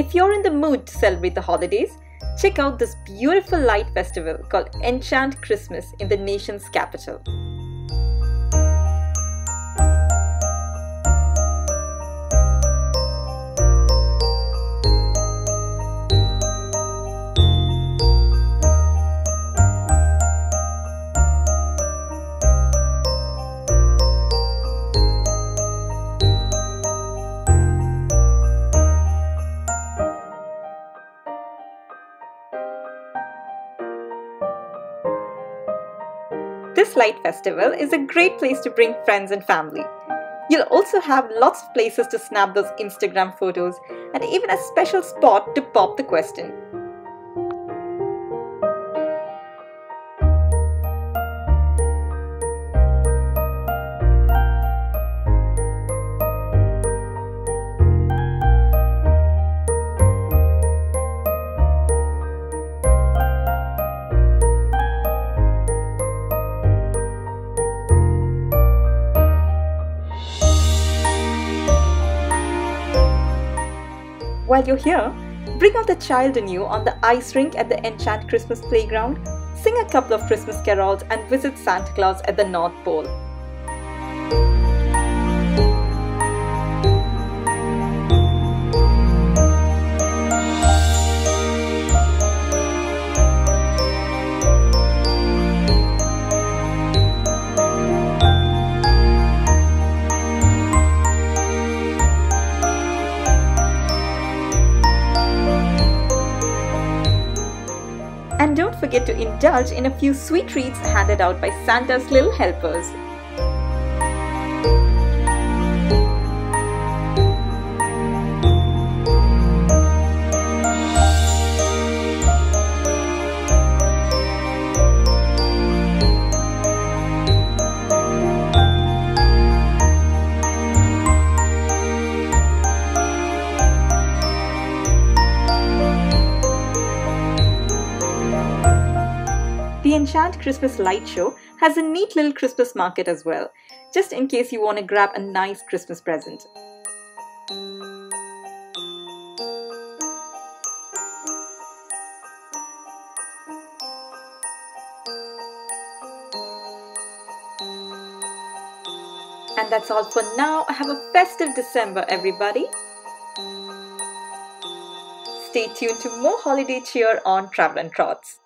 If you're in the mood to celebrate the holidays, check out this beautiful light festival called Enchant Christmas in the nation's capital. This light festival is a great place to bring friends and family. You'll also have lots of places to snap those Instagram photos and even a special spot to pop the question. While you're here, bring out the child in you on the ice rink at the Enchant Christmas playground, sing a couple of Christmas carols and visit Santa Claus at the North Pole. And don't forget to indulge in a few sweet treats handed out by Santa's little helpers. The Enchant Christmas Light Show has a neat little Christmas market as well, just in case you want to grab a nice Christmas present. And that's all for now. Have a festive December, everybody. Stay tuned to more holiday cheer on Travel and Trots.